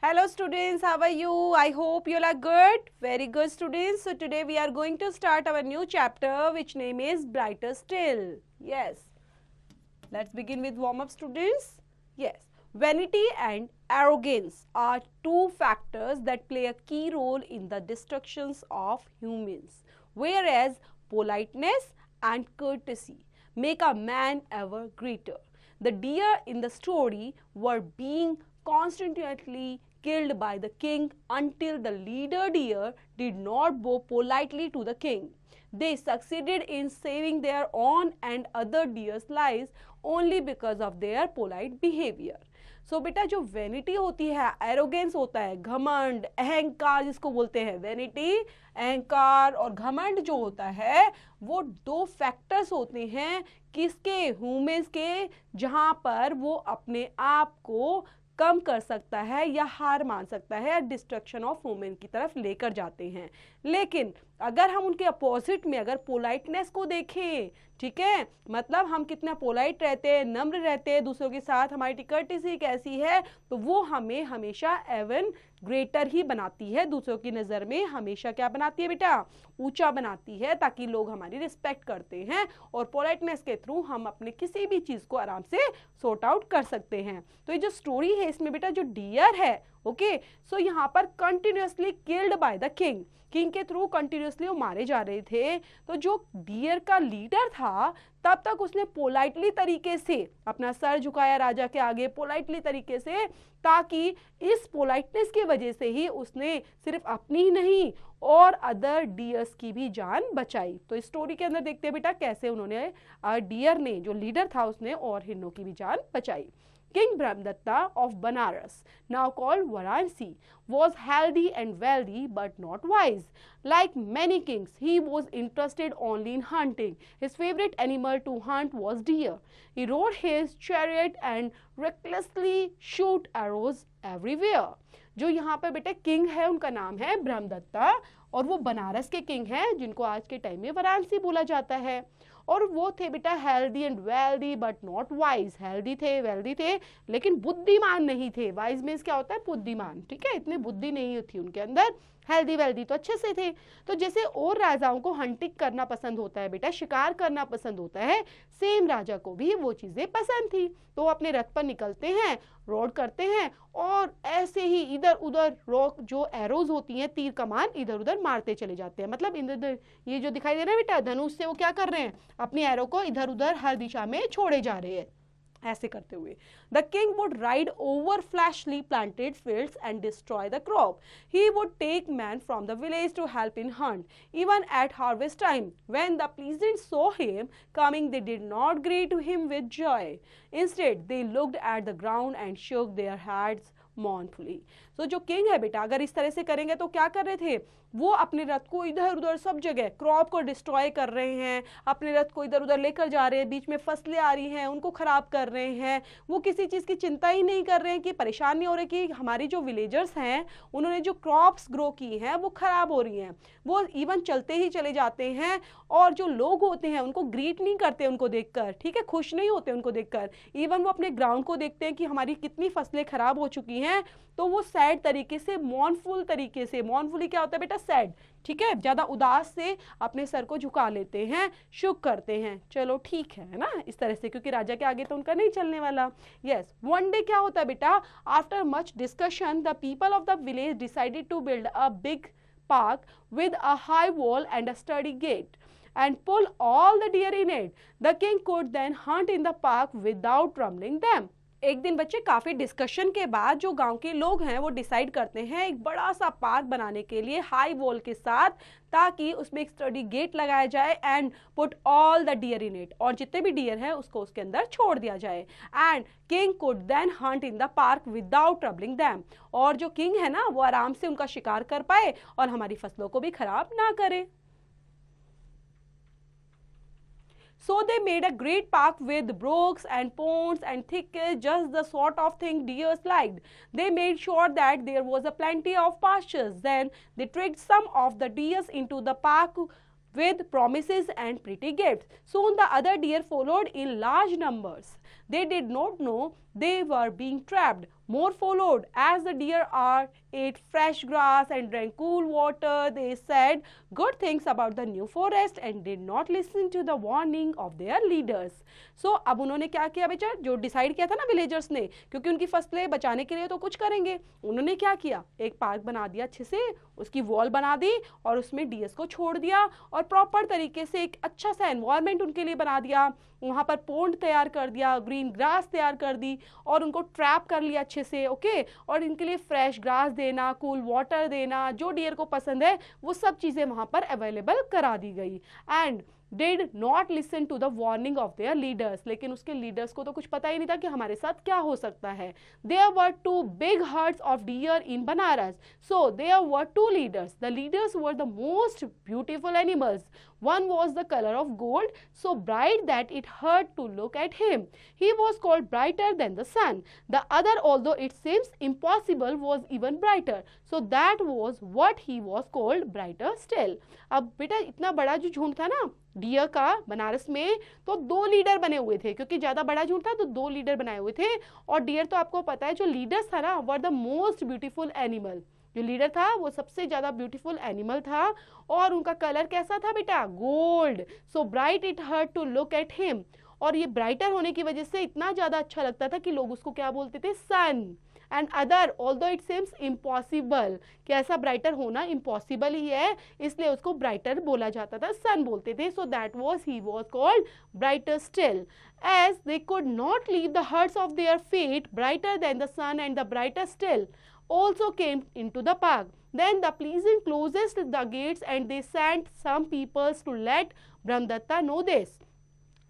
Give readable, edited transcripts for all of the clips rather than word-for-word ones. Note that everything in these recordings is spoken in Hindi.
Hello students, how are you? I hope you all are good. Very good students. So today we are going to start our new chapter which name is Brighter Still. Yes. Let's begin with warm up students. Yes. Vanity and arrogance are two factors that play a key role in the destructions of humans, whereas politeness and courtesy make a man ever greater. The deer in the story were being constantly killed by the king until the leader deer did not bow politely to the king. They succeeded in saving their own and other deer's lives only because of their polite behavior. सो बेटा जो वेनिटी होती है, एरोगेंस होता है, घमंड, अहंकार जिसको बोलते हैं, वेनिटी, अहंकार और घमंड जो होता है वो दो फैक्टर्स होते हैं किसके, ह्यूमंस के, जहां पर वो अपने आप को कम कर सकता है या हार मान सकता है, डिस्ट्रक्शन ऑफ ह्यूमन की तरफ लेकर जाते हैं. लेकिन अगर हम उनके अपोजिट में अगर पोलाइटनेस को देखें, ठीक है, मतलब हम कितना पोलाइट रहते हैं, नम्र रहते हैं दूसरों के साथ, हमारी कर्टेसी कैसी है, तो वो हमें हमेशा एवन ग्रेटर ही बनाती है, दूसरों की नज़र में हमेशा क्या बनाती है बेटा, ऊंचा बनाती है, ताकि लोग हमारी रिस्पेक्ट करते हैं और पोलाइटनेस के थ्रू हम अपने किसी भी चीज़ को आराम से सॉर्ट आउट कर सकते हैं. तो ये जो स्टोरी है इसमें बेटा जो डियर है, ओके, सो यहाँ पर continuously killed by the king के थ्रू कंटिन्यूसली वो मारे जा रहे थे. तो जो डियर का लीडर था तब तक उसने पोलाइटली तरीके से अपना सर झुकाया राजा के आगे, पोलाइटली तरीके से, ताकि इस पोलाइटनेस की वजह से ही उसने सिर्फ अपनी ही नहीं और अदर डियर्स की भी जान बचाई. तो इस स्टोरी के अंदर देखते हैं बेटा कैसे उन्होंने डियर ने, जो लीडर था उसने और हिरणों की भी जान बचाई. King Brahmadatta of Banaras, now called Varanasi, was healthy and wealthy but not wise. Like many kings, he was interested only in hunting. His favorite animal to hunt was deer. He rode his chariot and recklessly shoot arrows everywhere. जो यहाँ पर बेटे किंग है उनका नाम है ब्रह्मदत्ता और वो बनारस के किंग हैं जिनको आज के टाइम में वाराणसी बोला जाता है. और वो थे बेटा healthy and wealthy but not wise. Healthy थे, वेल्दी थे, लेकिन बुद्धिमान नहीं थे. वाइज मीन्स क्या होता है, बुद्धिमान, ठीक है, इतनी बुद्धि नहीं थी उनके अंदर. हेल्दी वेल्दी तो अच्छे से थे. तो जैसे और राजाओं को हंटिंग करना पसंद होता है बेटा, शिकार करना पसंद होता है, सेम राजा को भी वो चीज़ें पसंद थी. तो अपने रथ पर निकलते हैं, रोड करते हैं और ऐसे ही इधर उधर रॉक जो एरोज होती हैं, तीर कमान, इधर उधर मारते चले जाते हैं. मतलब इधर ये जो दिखाई दे रहा है बेटा धनुष से वो क्या कर रहे हैं, अपनी एरो को इधर उधर हर दिशा में छोड़े जा रहे हैं. ऐसे करते हुए the king would ride over freshly planted fields and destroy the crop. He would take man from the village to help in hunt. Even at harvest time when the pleasant saw him coming they did not greet to him with joy. Instead they looked at the ground and shook their heads mournfully. तो जो किंग है बेटा अगर इस तरह से करेंगे तो क्या कर रहे थे, वो अपने रथ को इधर उधर सब जगह क्रॉप को डिस्ट्रॉय कर रहे हैं, अपने रथ को इधर उधर लेकर जा रहे हैं, बीच में फसलें आ रही हैं उनको खराब कर रहे हैं. वो किसी चीज़ की चिंता ही नहीं कर रहे हैं, कि परेशान नहीं हो रहे कि हमारी जो विलेजर्स हैं उन्होंने जो क्रॉप्स ग्रो की हैं वो खराब हो रही हैं. वो इवन चलते ही चले जाते हैं और जो लोग होते हैं उनको ग्रीट नहीं करते उनको देखकर, ठीक है, खुश नहीं होते उनको देखकर. इवन वो अपने ग्राउंड को देखते हैं कि हमारी कितनी फसलें खराब हो चुकी हैं, तो वो सैड तरीके से, मॉर्नफुल तरीके से, मॉर्नफुली क्या होता है बेटा, सैड, ठीक है, ज्यादा उदास से अपने सर को झुका लेते हैं, शुक करते हैं. चलो ठीक है ना, इस तरह से, क्योंकि राजा के आगे तो उनका नहीं चलने वाला. यस, वन डे क्या होता है बेटा, after much discussion the people of the village decided to build a big park with a high wall and a sturdy gate and pull all the deer in it. The king could then hunt in the park without troubling them. एक दिन बच्चे काफ़ी डिस्कशन के बाद जो गांव के लोग हैं वो डिसाइड करते हैं एक बड़ा सा पार्क बनाने के लिए हाई वॉल के साथ, ताकि उसमें एक स्टडी गेट लगाया जाए and put all the deer in it, और जितने भी डियर हैं उसको उसके अंदर छोड़ दिया जाए. And king could then hunt in the park without troubling them. और जो किंग है ना वो आराम से उनका शिकार कर पाए और हमारी फसलों को भी खराब ना करे. So they made a great park with brooks and ponds and thickets, just the sort of thing deers liked. They made sure that there was a plenty of pastures. Then they tricked some of the deers into the park with promises and pretty gifts. Soon the other deer followed in large numbers. They did not know they were being trapped. More followed. As the deer ate fresh grass and drank cool water, they said good things about the new forest and did not listen to the warning of their leaders. So अब उन्होंने क्या किया बेटा, जो डिसाइड किया था ना विलेजर्स ने, क्योंकि उनकी फसलें बचाने के लिए तो कुछ करेंगे, उन्होंने क्या किया, एक पार्क बना दिया अच्छे से, उसकी वॉल बना दी और उसमें डियर्स को छोड़ दिया और प्रॉपर तरीके से एक अच्छा सा एनवायरनमेंट उनके लिए बना दिया, वहाँ पर पोंड तैयार कर दिया, ग्रीन ग्रास तैयार कर दी और उनको ट्रैप कर लिया अच्छे से, ओके। और इनके लिए फ्रेश ग्रास देना, कूल वाटर देना, जो डियर को पसंद है वो सब चीज़ें वहाँ पर अवेलेबल करा दी गई। And did not listen to the warning of their leaders, लेकिन उसके लीडर्स को तो कुछ पता ही नहीं था कि हमारे साथ क्या हो सकता है। There were two big herds of deer in Banaras, so there were two leaders. The leaders were the most beautiful animals. One was the color of gold, so bright that it hurt to look at him. He was called brighter than the sun. The other, although it seems impossible, was even brighter, so that was what he was called brighter still. अब बेटा इतना बड़ा जो झुंड था ना डियर का बनारस में, तो दो लीडर बने हुए थे, क्योंकि ज़्यादा बड़ा झुंड था तो दो लीडर बनाए हुए थे। और डियर तो आपको पता है जो लीडर्स था ना were the most beautiful animal, जो लीडर था वो सबसे ज़्यादा ब्यूटीफुल एनिमल था और उनका कलर कैसा था बेटा, gold. So bright it hurt to look at him, और ये ब्राइटर होने की वजह से इतना ज़्यादा अच्छा लगता था कि लोग उसको क्या बोलते थे, sun. And other although it seems impossible, कि ऐसा ब्राइटर होना इम्पॉसिबल ही है, इसलिए उसको ब्राइटर बोला जाता था, सन बोलते थे। So that was he was called brighter still. As they could not leave the hearts of their fate, brighter than the sun and the brighter still also came into the park. Then the pleasant closed the gates and they sent some peoples to let Brahmadatta know this.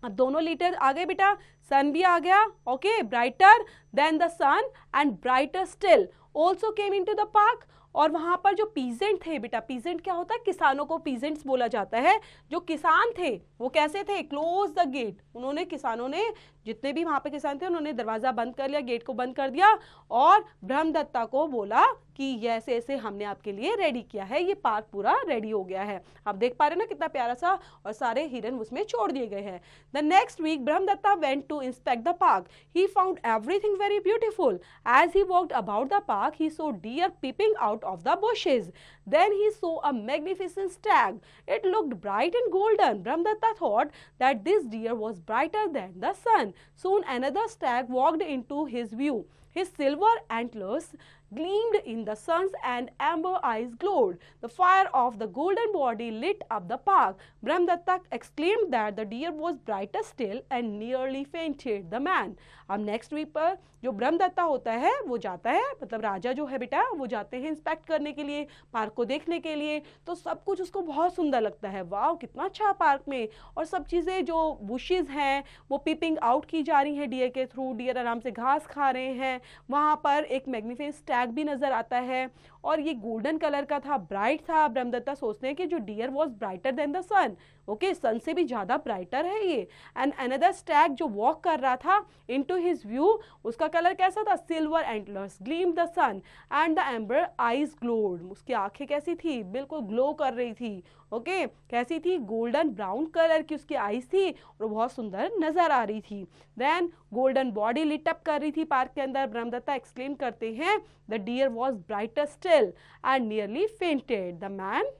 अब दोनों लीडर आ गए बेटा, सन भी आ गया, okay, brighter then the sun and brighter still also came into the park. और वहाँ पर जो पीजेंट थे बेटा, पीजेंट क्या होता है, किसानों को पीजेंट्स बोला जाता है। जो किसान थे वो कैसे थे, क्लोज द गेट, उन्होंने किसानों ने जितने भी वहाँ पे किसान थे उन्होंने दरवाज़ा बंद कर लिया, गेट को बंद कर दिया और ब्रह्मदत्ता को बोला कि ऐसे ऐसे हमने आपके लिए रेडी किया है, ये पार्क पूरा रेडी हो गया है। आप देख पा रहे हैं ना कितना प्यारा सा, और सारे हिरन उसमें छोड़ दिए गए हैं। The next week Brahmadatta went to inspect the park. He found everything very beautiful. As he walked about the park he saw deer peeping out of the bushes. Then he saw a magnificent stag. It looked bright and golden. Brahmadatta thought that this deer was brighter than the sun. Soon another stag walked into his view. His silver antlers gleamed in the sun and amber eyes glowed. The fire of the golden body lit up the park. Brahmadatta exclaimed that the deer was brighter still and nearly fainted the man. अब नेक्स्ट वीक पर जो ब्रह्मदत्ता होता है वो जाता है, मतलब राजा जो है बेटा वो जाते हैं इंस्पेक्ट करने के लिए, पार्क को देखने के लिए। तो सब कुछ उसको बहुत सुंदर लगता है, वाह कितना अच्छा पार्क में, और सब चीज़ें जो बुशेस हैं वो पीपिंग आउट की जा रही हैं डियर के थ्रू, डियर आराम से घास खा रहे हैं। वहाँ पर एक मैग्निफिसेंट स्टैग भी नज़र आता है और ये गोल्डन कलर का था, ब्राइट था। ब्रह्मदत्ता सोचते हैं कि जो deer was brighter then the sun, okay, sun से भी ज़्यादा ब्राइटर है ये। एंड अनदर स्टैग जो वॉक कर रहा था इनटू हिज व्यू, उसका कलर कैसा था, silver antlers gleam the sun and the amber eyes glowed. उसकी आंखें कैसी थी, बिल्कुल ग्लो कर रही थी, ओके, कैसी थी, गोल्डन ब्राउन कलर की उसकी आईज थी और बहुत सुंदर नजर आ रही थी। Then golden body lit up कर रही थी पार्क के अंदर। ब्रह्मदत्ता एक्सक्लेम करते हैं the deer was brighter still and nearly fainted the man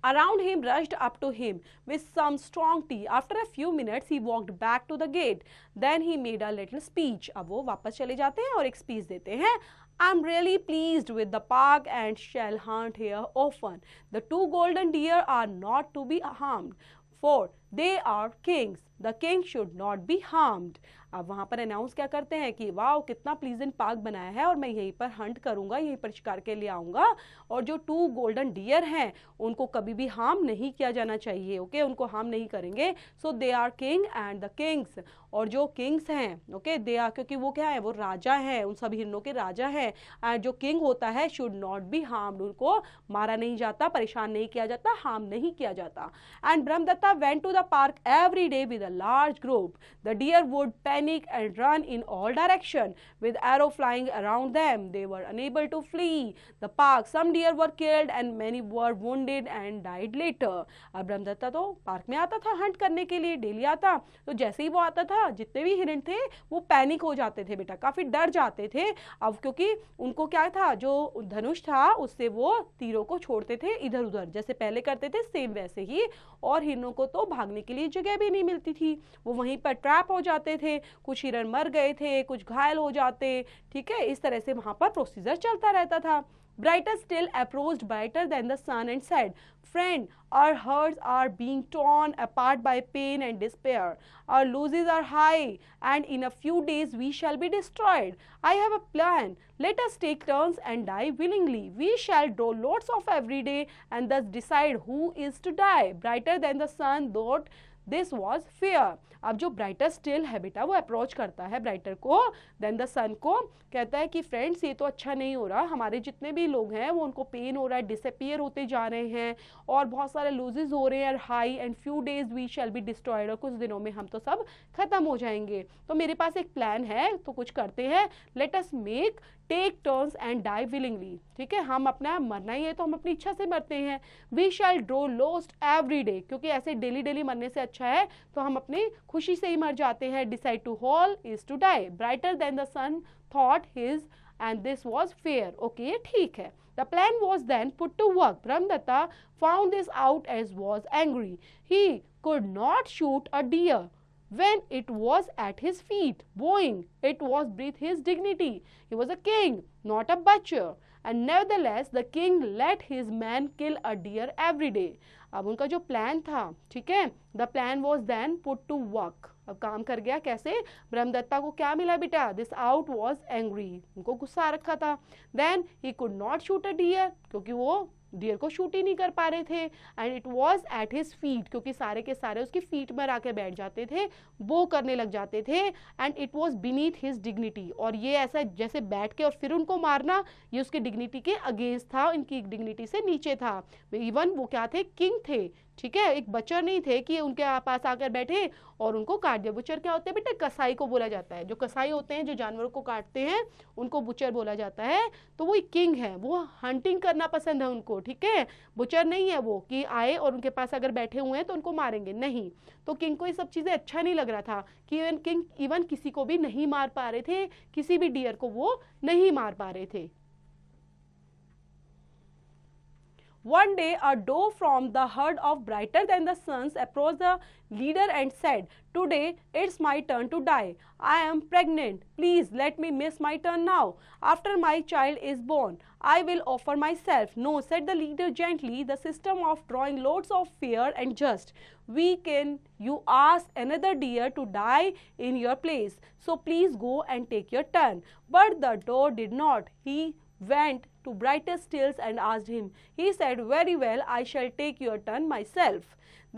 around him rushed up to him with some strong tea. After a few minutes he walked back to the gate. Then he made a little speech. अब वो वापस चले जाते हैं और एक स्पीच देते हैं। I'm really pleased with the park and shall hunt here often. The two golden deer are not to be harmed, for they are kings. The king should not be harmed. अब वहाँ पर अनाउंस क्या करते हैं कि वाह कितना प्लीजेंट पार्क बनाया है और मैं यहीं पर हंट करूँगा, यहीं पर शिकार के लिए आऊँगा, और जो टू गोल्डन डियर हैं उनको कभी भी हार्म नहीं किया जाना चाहिए, ओके, उनको हार्म नहीं करेंगे। So they are king and the kings, और जो किंग्स हैं, ओके, दे आर, क्योंकि वो क्या है, वो राजा हैं, उन सभी हिरणों के राजा हैं। एंड जो किंग होता है शुड नॉट बी हार्म्ड, उनको मारा नहीं जाता, परेशान नहीं किया जाता, हार्म नहीं किया जाता। And Brahmadatta went to the park every day with a large group. The deer would panic and run in all directions, with arrows flying around them. They were unable to flee the park. Some deer were killed and many were wounded and died later. अब ब्रह्मदत्ता तो पार्क में आता था हंट करने के लिए, डेली आता, तो जैसे ही वो आता था जितने भी हिरण थे वो पैनिक हो जाते थे बेटा, काफी डर जाते थे। अब क्योंकि उनको क्या था, जो धनुष था उससे वो तीरों को छोड़ते थे इधर उधर, जैसे पहले करते थे सेम वैसे ही, और हिरणों को तो भागने के लिए जगह भी नहीं मिलती थी, वो वहीं पर ट्रैप हो जाते थे, कुछ हिरण मर गए थे, कुछ घायल हो जाते, ठीक है, इस तरह से वहां पर प्रोसीजर चलता रहता था। Brighter still approached brighter than the sun and said, "Friend, our hearts are being torn apart by pain and despair. Our losses are high, and in a few days we shall be destroyed. I have a plan. Let us take turns and die willingly. We shall draw lots of every day and thus decide who is to die." Brighter than the sun thought this was fair. अब जो ब्राइटर स्टिल है बेटा वो अप्रोच करता है ब्राइटर को, देन द सन को, कहता है कि फ्रेंड्स ये तो अच्छा नहीं हो रहा, हमारे जितने भी लोग हैं वो उनको पेन हो रहा है, डिसअपियर होते जा रहे हैं और बहुत सारे लूजेस हो रहे हैं high, and few days we shall be destroyed, और कुछ दिनों में हम तो सब खत्म हो जाएंगे। तो मेरे पास एक प्लान है, तो कुछ करते हैं, let us make take turns and die willingly, ठीक है, हम अपना मरना ही है तो हम अपनी इच्छा से मरते हैं। वी शैल ड्रो लोस्ट एवरी डे, क्योंकि ऐसे डेली डेली मरने से अच्छा है तो हम अपनी खुशी से ही मर जाते हैं। Decide to hall is to die. Brighter then the sun thought his and this was fair. Okay, ठीक है। The plan was then put to work. Brahmadatta found this out as was angry. He could not shoot a deer when it was at his feet, bowing. It was beneath his dignity. He was a king, not a butcher. And nevertheless, the king let his men kill a deer every day. अब उनका जो प्लान था, ठीक है, the plan was then put to work. अब काम कर गया कैसे, ब्रह्मदत्ता को क्या मिला बेटा, दिस आउट वॉज एंग्री, उनको गुस्सा आ रखा था। Then he could not shoot a deer, क्योंकि वो डियर को शूट ही नहीं कर पा रहे थे, and it was at his feet, क्योंकि सारे के सारे उसकी फीट में आके बैठ जाते थे, वो करने लग जाते थे, and it was beneath his dignity, और ये ऐसा जैसे बैठ के और फिर उनको मारना, ये उसकी डिग्निटी के अगेंस्ट था, इनकी डिग्निटी से नीचे था। इवन वो क्या थे, किंग थे, ठीक है, एक बचर नहीं थे कि उनके पास आकर बैठे और उनको काट दिया। बुचर क्या होते हैं बेटे, कसाई को बोला जाता है, जो कसाई होते हैं जो जानवरों को काटते हैं उनको बुचर बोला जाता है। तो वो किंग है, वो हंटिंग करना पसंद है उनको, ठीक है, बुचर नहीं है वो कि आए और उनके पास अगर बैठे हुए हैं तो उनको मारेंगे, नहीं। तो किंग को ये सब चीज़ें अच्छा नहीं लग रहा था कि किंग इवन किसी को भी नहीं मार पा रहे थे, किसी भी डियर को वो नहीं मार पा रहे थे। One day, a doe from the herd of brighter than the suns approached the leader and said, "Today it's my turn to die. I am pregnant. Please let me miss my turn now. After my child is born, I will offer myself." "No," said the leader gently, "the system of drawing loads of fair and just. We can you ask another deer to die in your place. So please go and take your turn." But the doe did not. He went to brighter stills and asked him. He said, "Very well, I shall take your turn myself."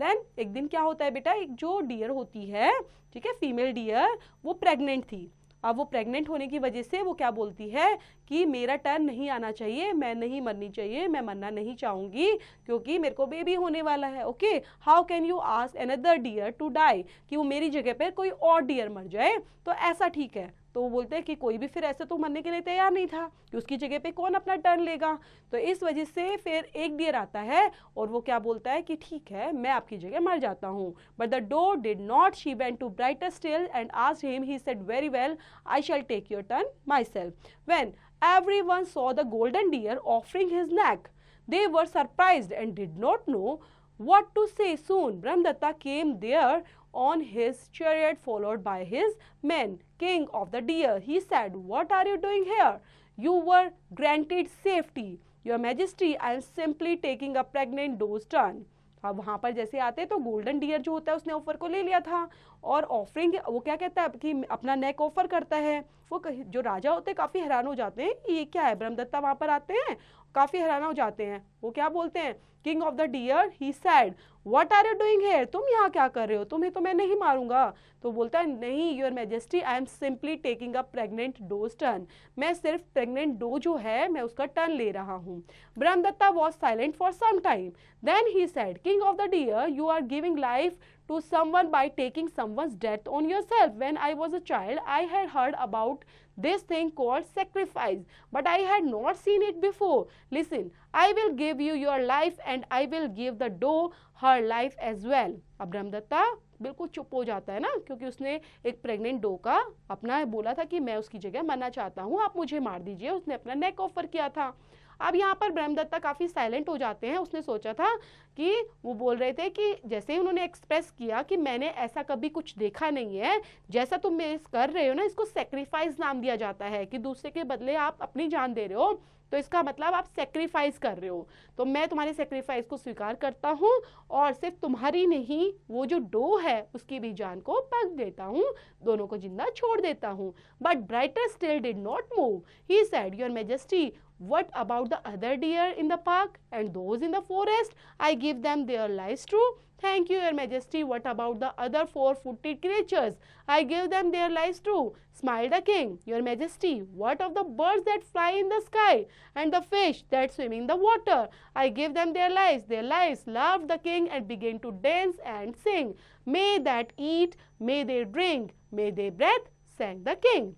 Then एक दिन क्या होता है बेटा, एक जो डियर होती है, ठीक है, फीमेल डियर, वो प्रेग्नेंट थी। अब वो प्रेग्नेंट होने की वजह से वो क्या बोलती है कि मेरा टर्न नहीं आना चाहिए, मैं नहीं मरनी चाहिए, मैं मरना नहीं चाहूँगी क्योंकि मेरे को बेबी होने वाला है। Okay, how can you ask another deer to die, कि वो मेरी जगह पर कोई और डियर मर जाए तो ऐसा ठीक है। तो वो बोलते हैं कि कोई भी फिर ऐसे तो मरने के लिए तैयार नहीं था कि उसकी जगह पे कौन अपना टर्न लेगा। तो इस वजह से फिर एक डियर आता है और वो क्या बोलता है कि ठीक है, मैं आपकी जगह मर जाता हूँ। But the doe did not, she went to brighter still and asked him. He said, "very well, I shall take your turn myself." When everyone saw the golden deer offering his neck, they were surprised and did not know what to say. Soon Brahmadatta came there on his chariot followed by his men. "King of the deer," he said, "what are you doing here? You were granted safety. Your Majesty, I am simply taking a pregnant doe's turn." अब वहाँ पर जैसे आते तो गोल्डन डियर जो होता है उसने ऑफर को ले लिया था और ऑफरिंग वो क्या कहता है कि अपना नेक ऑफर करता है। वो जो राजा होते हैं काफ़ी हैरान हो जाते हैं, ये क्या है, ब्रह्मदत्ता वहाँ पर आते हैं, काफ़ी हैरान हो जाते हैं। वो क्या बोलते हैं, "king of the deer," he said, "what are you doing here?" तुम यहाँ क्या कर रहे हो, तुम्हें तो मैं नहीं मारूंगा। तो बोलता है, "नहीं, your majesty, I am simply taking a pregnant dose turn." मैं सिर्फ प्रेग्नेंट डो जो है मैं उसका टर्न ले रहा हूँ। Brahmadatta was silent for some time, then he said, "king of the deer, you are giving life to someone by taking someone's death on yourself. When I was a child, I had heard about this thing called sacrifice, but I had not seen it before. Listen, I will give you your life and I will give the doe her life as well. अब ब्रह्मदत्ता बिल्कुल चुप हो जाता है ना, क्योंकि उसने एक प्रेग्नेंट डो का अपना बोला था कि मैं उसकी जगह मरना चाहता हूँ, आप मुझे मार दीजिए। उसने अपना नेक ऑफर किया था। अब यहाँ पर ब्रह्मदत्ता काफ़ी साइलेंट हो जाते हैं। उसने सोचा था कि वो बोल रहे थे कि जैसे ही उन्होंने एक्सप्रेस किया कि मैंने ऐसा कभी कुछ देखा नहीं है, जैसा तुम कर रहे हो ना, इसको सेक्रीफाइस नाम दिया जाता है कि दूसरे के बदले आप अपनी जान दे रहे हो, तो इसका मतलब आप सेक्रीफाइस कर रहे हो। तो मैं तुम्हारे सेक्रीफाइस को स्वीकार करता हूँ और सिर्फ तुम्हारी नहीं, वो जो डो है उसकी भी जान को पक देता हूँ, दोनों को जिंदा छोड़ देता हूँ। But brighter still did not move. He said, your majesty, what about the other deer in the park and those in the forest? I give them their lives too. Thank you, your majesty. What about the other four-footed creatures? I give them their lives too. Smiled the king. Your majesty, what of the birds that fly in the sky and the fish that swim in the water? I give them their lives, their lives. Laughed the king and began to dance and sing. May that eat, may they drink, may they breathe, sang the king.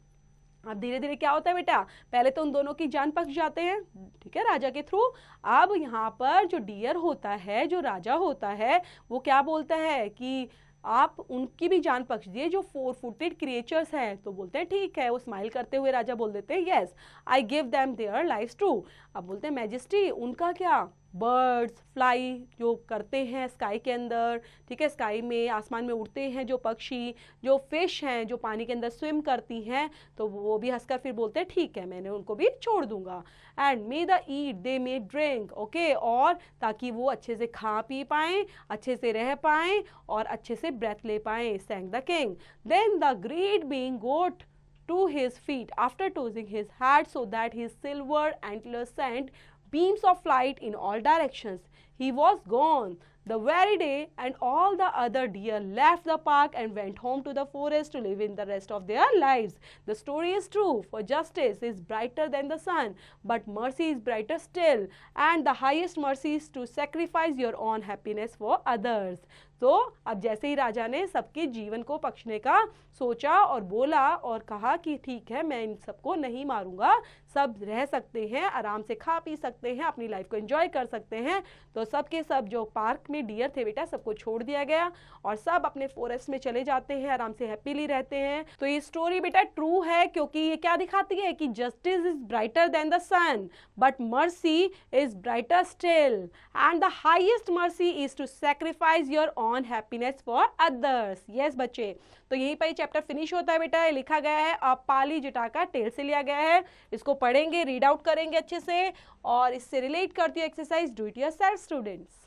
अब धीरे धीरे क्या होता है बेटा, पहले तो उन दोनों की जान पक जाते हैं, ठीक है, राजा के थ्रू। अब यहाँ पर जो डियर होता है, जो राजा होता है, वो क्या बोलता है कि आप उनकी भी जान बख्श दिए जो 4-footed क्रिएचर्स हैं। तो बोलते हैं ठीक है। वो स्माइल करते हुए राजा बोल देते हैं yes, I give them their lives too. अब बोलते हैं मैजेस्टी, उनका क्या, बर्ड्स फ्लाई जो करते हैं स्काई के अंदर, ठीक है, स्काई में आसमान में उड़ते हैं जो पक्षी, जो फिश हैं जो पानी के अंदर स्विम करती हैं, तो वो भी हंसकर फिर बोलते हैं ठीक है, मैंने उनको भी छोड़ दूंगा। And may the eat they may drink, okay, और ताकि वो अच्छे से खा पी पाएँ, अच्छे से रह पाएँ और अच्छे से ब्रेथ ले पाएँ, sang the king. Then the great being got to his feet after tossing his hat so that his silver antlers sent beams of light in all directions. He was gone the very day, and all the other deer left the park and went home to the forest to live in the rest of their lives. The story is true, for justice is brighter than the sun, but mercy is brighter still, and the highest mercy is to sacrifice your own happiness for others. तो अब जैसे ही राजा ने सबके जीवन को बख्शने का सोचा और बोला और कहा कि ठीक है, मैं इन सबको नहीं मारूंगा, सब रह सकते हैं, आराम से खा पी सकते हैं, अपनी लाइफ को एंजॉय कर सकते हैं, तो सबके सब जो पार्क में डियर थे बेटा, सबको छोड़ दिया गया और सब अपने फॉरेस्ट में चले जाते हैं, आराम से हैप्पीली रहते हैं। तो ये स्टोरी बेटा ट्रू है, क्योंकि ये क्या दिखाती है कि justice is brighter then the sun, but mercy is brighter still, and the highest mercy is to sacrifice your own happiness for others. Yes बच्चे, तो यहीं पर चैप्टर फिनिश होता है बेटा। ये लिखा गया है पाली जटाका टेल से लिया गया है। इसको पढ़ेंगे, रीड आउट करेंगे अच्छे से, और इससे रिलेट करती है exercise do it yourself students.